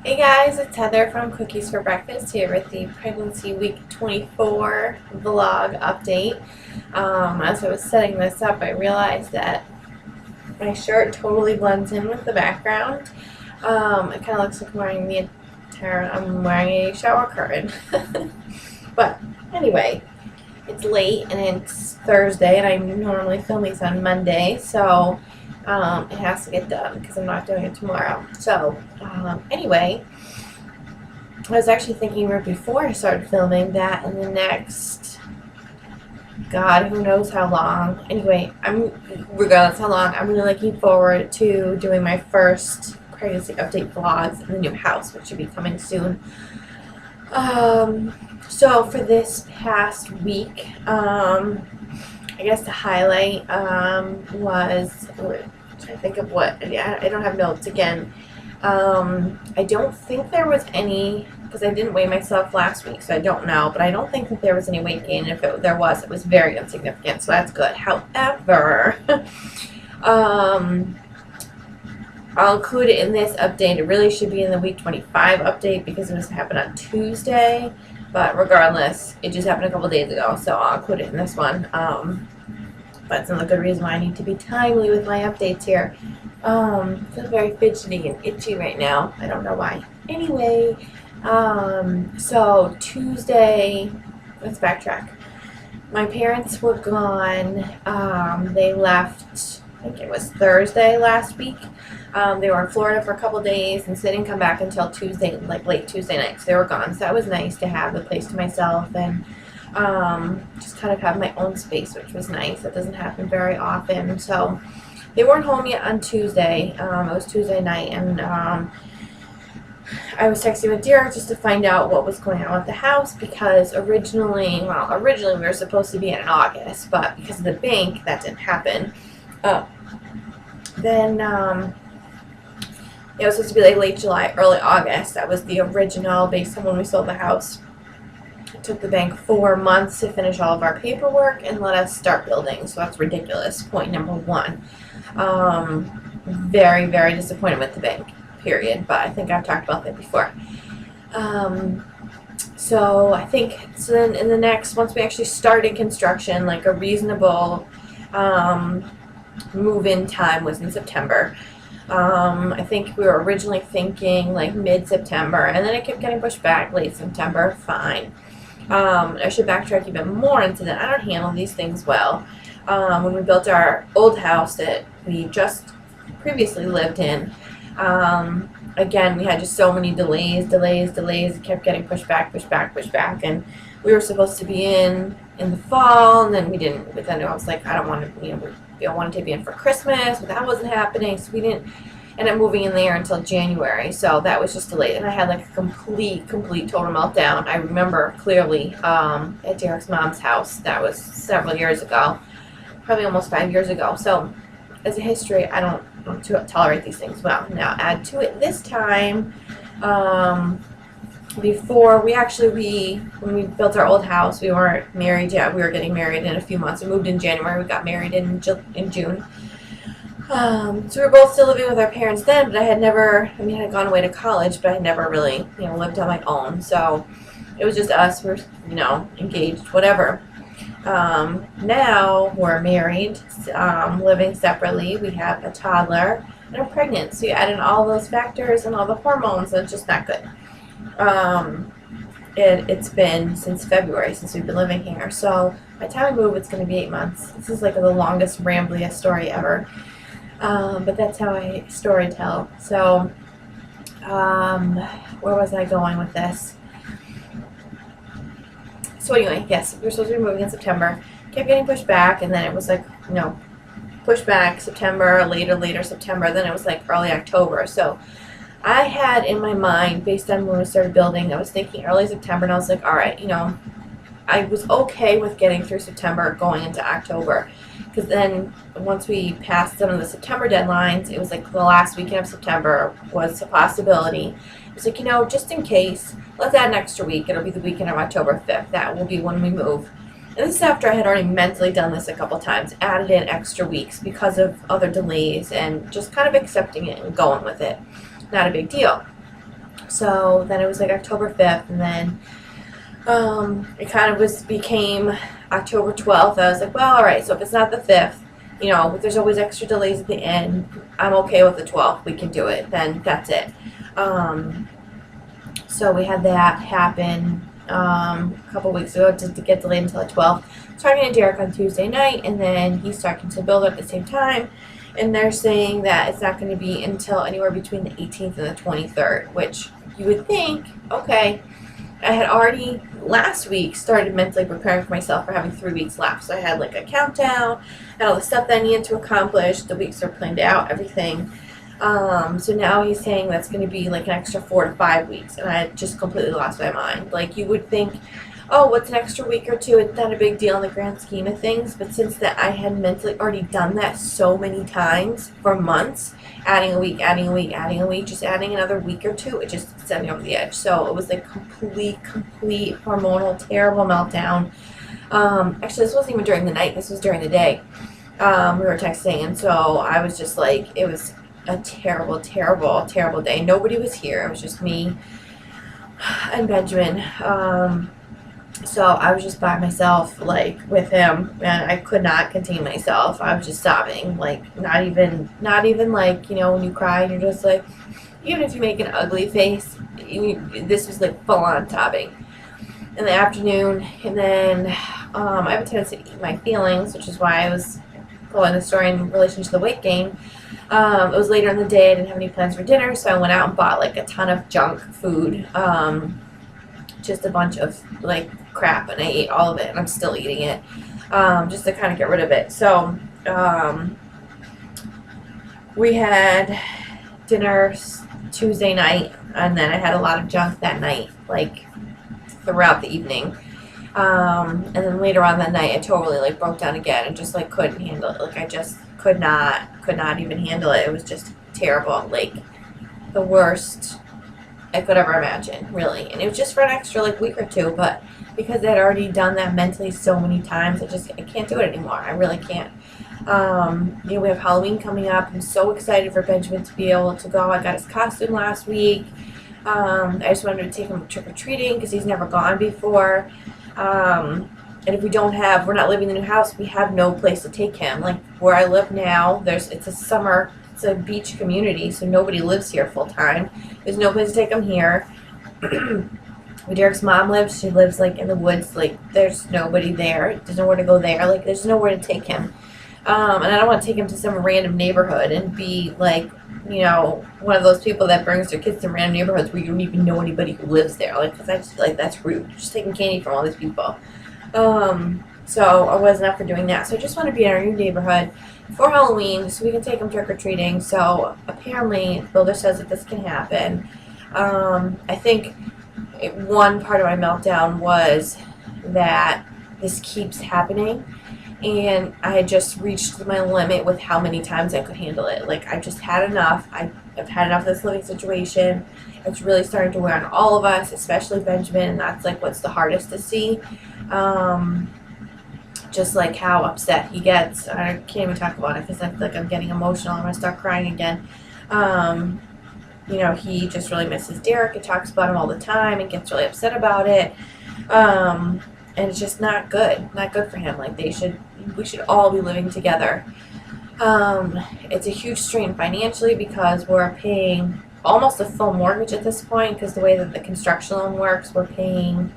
Hey guys, it's Heather from Cookies for Breakfast here with the Pregnancy Week 24 vlog update. As I was setting this up, I realized that my shirt totally blends in with the background. It kind of looks like I'm wearing a shower curtain. But anyway, it's late and it's Thursday, and I normally film these on Monday, so it has to get done because I'm not doing it tomorrow. So anyway, I was actually thinking right before I started filming that in the next, God, who knows how long. Anyway, regardless how long, I'm really looking forward to doing my first pregnancy update vlogs in the new house, which should be coming soon. So for this past week, I guess the highlight was, I'm trying to think of what, I don't have notes again. I don't think there was any, because I didn't weigh myself last week, so I don't know, but I don't think that there was any weight gain. If there was, it was very insignificant, so that's good. However, I'll include it in this update. It really should be in the week 25 update because it was happened on Tuesday, but regardless, it just happened a couple days ago, so I'll include it in this one. But it's another good reason why I need to be timely with my updates here. I feel very fidgety and itchy right now. I don't know why. Anyway, so Tuesday, let's backtrack. My parents were gone. They left, I think it was Thursday last week. They were in Florida for a couple days, and so they didn't come back until Tuesday, like late Tuesday night. So they were gone. So that was nice to have the place to myself and just kind of have my own space, which was nice. That doesn't happen very often. So they weren't home yet on Tuesday. It was Tuesday night, and I was texting with Derek just to find out what was going on with the house, because originally we were supposed to be in August, but because of the bank, that didn't happen. Then it was supposed to be like late July, early August. That was the original based on when we sold the house. It took the bank 4 months to finish all of our paperwork and let us start building, so that's ridiculous. Point number one. Very, very disappointed with the bank, period, but I think I've talked about that before. So I think, so then in the next, once we actually started construction, like a reasonable move-in time was in September. I think we were originally thinking like mid-September, and then it kept getting pushed back, late September, fine. I should backtrack even more into that. I don't handle these things well. When we built our old house that we just previously lived in, again, we had just so many delays. It kept getting pushed back, and we were supposed to be in the fall, and then we didn't. But then I was like, I don't want to, we all wanted to be in for Christmas, but that wasn't happening, so we didn't end up moving in there until January. So that was just delayed, and I had like a complete total meltdown. I remember clearly at Derek's mom's house. That was several years ago, probably almost 5 years ago. So as a history, I don't tolerate these things well. Now add to it this time, before when we built our old house, we weren't married yet. We were getting married in a few months. We moved in January. We got married in June. So we were both still living with our parents then, but I had gone away to college, but I had never really, lived on my own. So it was just us. We're, engaged, whatever. Now we're married, living separately. We have a toddler and I'm pregnant. So you add in all those factors and all the hormones, and it's just not good. It's been since February since we've been living here. So by the time we move, it's going to be 8 months. This is like the longest, rambliest story ever. But that's how I story tell. So, where was I going with this? So anyway, yes, we were supposed to be moving in September. Kept getting pushed back, and then it was like, pushed back September, later September. Then it was like early October. So I had in my mind, based on when we started building, I was thinking early September, and I was like, all right, I was okay with getting through September, going into October. Because then once we passed some of the September deadlines, it was like the last weekend of September was a possibility. It was like, just in case, let's add an extra week. It'll be the weekend of October 5th. That will be when we move. And this is after I had already mentally done this a couple times, added in extra weeks because of other delays, and just kind of accepting it and going with it. Not a big deal. So then it was like October 5th, and then it kind of became October 12th. I was like, well, all right, so if it's not the 5th, you know, there's always extra delays at the end. I'm okay with the 12th. We can do it. Then that's it. So we had that happen a couple weeks ago to get delayed until the 12th. Talking to Derek on Tuesday night, and then he's talking to Builder at the same time, and they're saying that it's not going to be until anywhere between the 18th and the 23rd, which you would think, okay, I had already last week started mentally preparing for myself for having 3 weeks left. So I had like a countdown and all the stuff that I needed to accomplish. The weeks are planned out, everything. So now he's saying that's going to be like an extra 4 to 5 weeks, and I just completely lost my mind. Like, you would think, oh, what's an extra week or two? It's not a big deal in the grand scheme of things. But since that I had mentally already done that so many times for months, adding a week, adding a week, adding a week, just adding another week or two, it just set me over the edge. So it was like complete hormonal, terrible meltdown. Actually, this wasn't even during the night. This was during the day. We were texting, and so I was just like, it was a terrible day. Nobody was here. It was just me and Benjamin. So I was just by myself, like, with him, and I could not contain myself. I was just sobbing, like, not even like, you know, when you cry and you're just like, even if you make an ugly face, this was like full on sobbing in the afternoon. And then I have a tendency to eat my feelings, which is why I was telling the story in relation to the weight gain. It was later in the day. I didn't have any plans for dinner, so I went out and bought like a ton of junk food, just a bunch of like crap, and I ate all of it, and I'm still eating it, just to kind of get rid of it. So we had dinner Tuesday night, and then I had a lot of junk that night, like throughout the evening. And then later on that night, I totally like broke down again and just like couldn't handle it. Like, I just could not even handle it. It was just terrible, like the worst I could ever imagine, really. And it was just for an extra like week or two, but because I'd already done that mentally so many times, I can't do it anymore. I really can't. You know, we have Halloween coming up. I'm so excited for Benjamin to be able to go. I got his costume last week. I just wanted to take him trick-or-treating because he's never gone before. And if we're not living in the new house, we have no place to take him. Like, where I live now, it's a beach community, so nobody lives here full time. There's no place to take him here. Where Derek's mom lives, she lives like in the woods. Like, there's nobody there. There's nowhere to go there. Like, there's nowhere to take him. And I don't want to take him to some random neighborhood and be like, you know, one of those people that brings their kids to random neighborhoods where you don't even know anybody who lives there. Like, because I just feel like that's rude. Just taking candy from all these people. So I wasn't up for doing that. So I just want to be in our new neighborhood for Halloween so we can take them trick-or-treating. So apparently the builder says that this can happen. I think one part of my meltdown was that this keeps happening, and I had just reached my limit with how many times I could handle it. Like, I've just had enough. I've had enough of this living situation. It's really starting to wear on all of us, especially Benjamin, and that's like what's the hardest to see. Just like how upset he gets. I can't even talk about it because I feel like I'm getting emotional. I'm going to start crying again. You know, he just really misses Derek and talks about him all the time and gets really upset about it. And it's just not good. Not good for him. Like, we should all be living together. It's a huge strain financially because we're paying almost a full mortgage at this point, because the way that the construction loan works, we're paying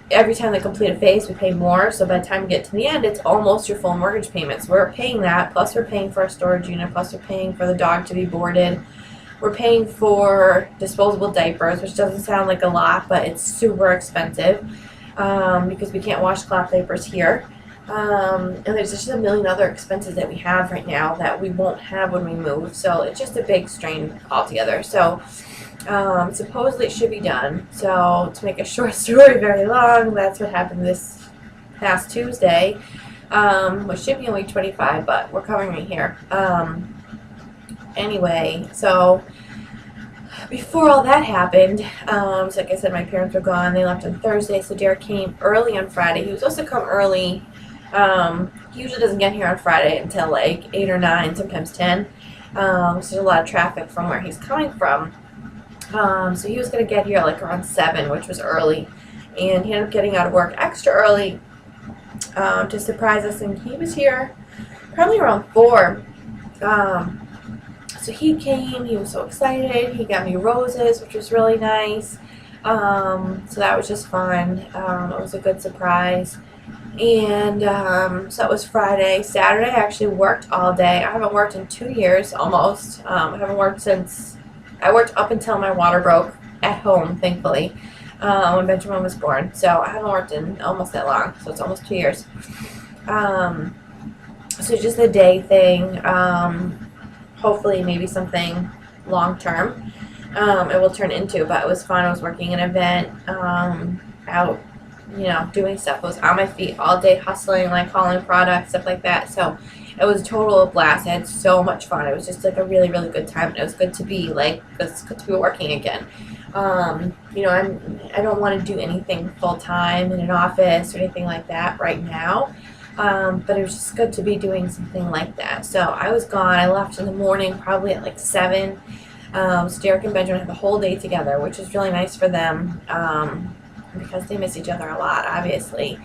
every time they complete a phase, we pay more. So by the time we get to the end, it's almost your full mortgage payments. We're paying that, plus we're paying for a storage unit, plus we're paying for the dog to be boarded. We're paying for disposable diapers, which doesn't sound like a lot, but it's super expensive because we can't wash cloth diapers here. And there's just a million other expenses that we have right now that we won't have when we move. So it's just a big strain altogether. So supposedly it should be done. So to make a short story very long, that's what happened this past Tuesday, which should be only 25, but we're covering it here. Anyway, so before all that happened, so like I said, my parents were gone. They left on Thursday, so Derek came early on Friday. He was supposed to come early. He usually doesn't get here on Friday until like 8 or 9, sometimes 10. So there's a lot of traffic from where he's coming from. So he was going to get here like around 7, which was early. And he ended up getting out of work extra early to surprise us. And he was here probably around 4. So he came. He was so excited. He got me roses, which was really nice. So that was just fun. It was a good surprise. And so that was Friday. Saturday, I actually worked all day. I haven't worked in 2 years almost. I haven't worked since I worked up until my water broke at home, thankfully, when Benjamin was born. So I haven't worked in almost that long. So it's almost 2 years. So just a day thing. Hopefully, maybe something long term. It will turn into. But it was fun. I was working an event out. Doing stuff. I was on my feet all day hustling, like hauling products, stuff like that. So it was a total blast. I had so much fun. It was just like a really, really good time. And it was good to be working again. I don't want to do anything full time in an office or anything like that right now. But it was just good to be doing something like that. So I was gone. I left in the morning, probably at like 7. So Derek and Benjamin had the whole day together, which was really nice for them. Because they miss each other a lot, obviously.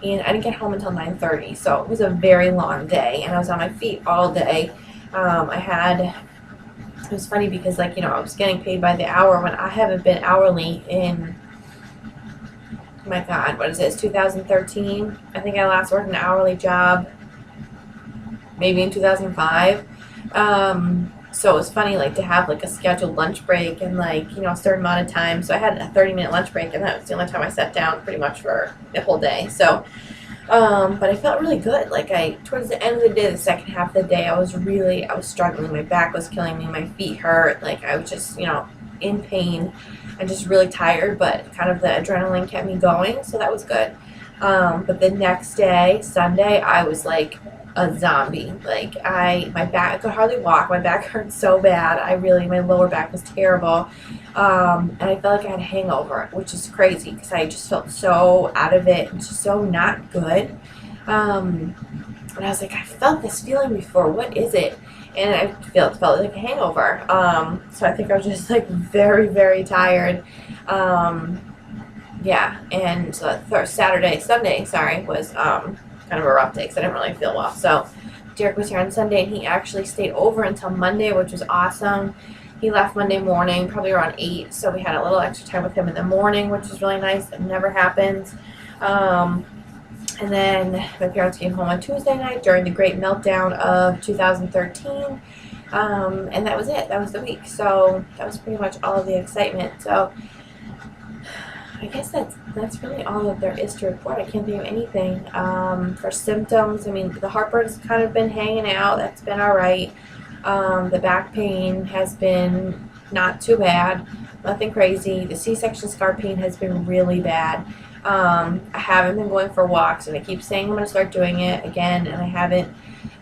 And I didn't get home until 9:30, so it was a very long day, and I was on my feet all day. It was funny because, I was getting paid by the hour when I haven't been hourly in, my God, what is this, 2013? I think I last worked an hourly job maybe in 2005. So it was funny, to have, a scheduled lunch break and, a certain amount of time. So I had a 30-minute lunch break, and that was the only time I sat down pretty much for the whole day. So, but I felt really good. Towards the end of the day, the second half of the day, I was struggling. My back was killing me. My feet hurt. I was just, in pain and just really tired. But kind of the adrenaline kept me going, so that was good. But the next day, Sunday, I was, a zombie. My back, I could hardly walk. My back hurt so bad. My lower back was terrible. And I felt like I had a hangover, which is crazy because I just felt so out of it and just so not good. And I was like, I felt this feeling before. What is it? And I felt like a hangover. So I think I was just very, very tired. Yeah. And so Sunday was, kind of a rough day because I didn't really feel well. So Derek was here on Sunday, and he actually stayed over until Monday, which was awesome. He left Monday morning, probably around 8, so we had a little extra time with him in the morning, which was really nice. It never happens. And then my parents came home on Tuesday night during the great meltdown of 2013, and that was it. That was the week. So that was pretty much all of the excitement. So I guess that's really all that there is to report. I can't think of anything. For symptoms, the heartburn's kind of been hanging out. That's been all right. The back pain has been not too bad. Nothing crazy. The C-section scar pain has been really bad. I haven't been going for walks, and I keep saying I'm going to start doing it again, and I haven't.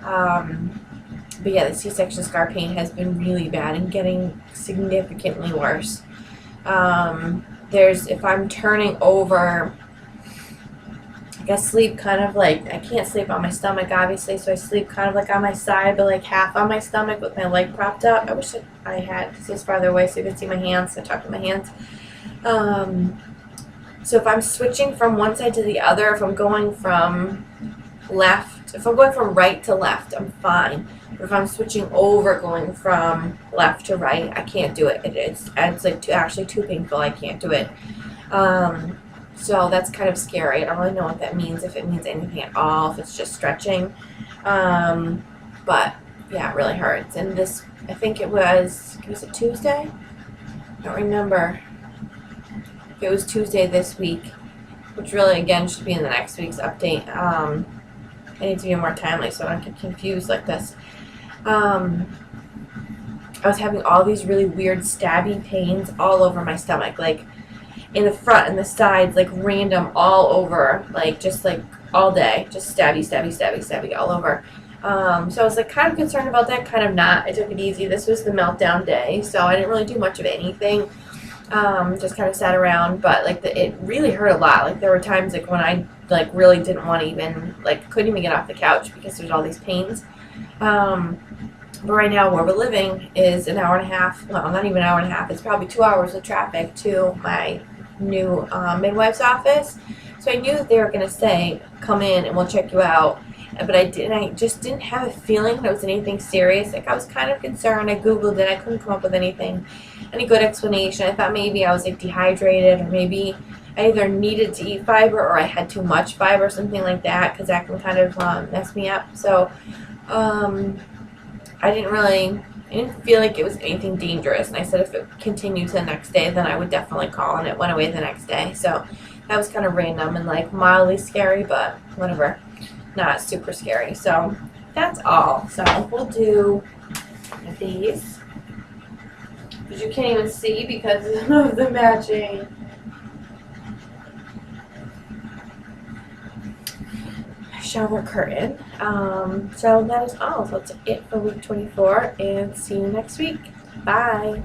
But yeah, the C-section scar pain has been really bad and getting significantly worse. If I'm turning over, I sleep kind of I can't sleep on my stomach, obviously, so I sleep kind of on my side, but half on my stomach with my leg propped up. I wish I had, because it's farther away so you can see my hands. I talk with my hands. So if I'm switching from one side to the other, if I'm going from right to left, I'm fine. But if I'm switching over, going from left to right, I can't do it. It's actually too painful. I can't do it. So that's kind of scary. I don't really know what that means, if it means anything at all, if it's just stretching. But yeah, it really hurts. And this, I think was it Tuesday? I don't remember. It was Tuesday this week, which really, again, should be in the next week's update. I need to be more timely so I don't get confused like this. I was having all these really weird stabby pains all over my stomach, in the front and the sides, random all over, just all day, just stabby all over. So I was kind of concerned about that, kind of not. I took it easy. This was the meltdown day, so I didn't really do much of anything. Just kind of sat around, but it really hurt a lot. There were times when I really didn't want to even couldn't even get off the couch because there's all these pains. But right now, where we're living is an hour and a half. Well, not even an hour and a half. It's probably 2 hours of traffic to my new midwife's office. So I knew that they were going to say, "Come in and we'll check you out." But I didn't. I just didn't have a feeling that it was anything serious. Like, I was kind of concerned. I googled it. I couldn't come up with any good explanation. I thought maybe I was like dehydrated, or maybe I either needed to eat fiber or I had too much fiber, something like that, because that can kind of mess me up. So I didn't feel like it was anything dangerous. And I said if it continued to the next day, then I would definitely call. And it went away the next day. So that was kind of random and like mildly scary, but whatever. Not super scary. So that's all. So we'll do these. But you can't even see because of the matching shower curtain. So that is all. So that's it for week 24, and see you next week. Bye.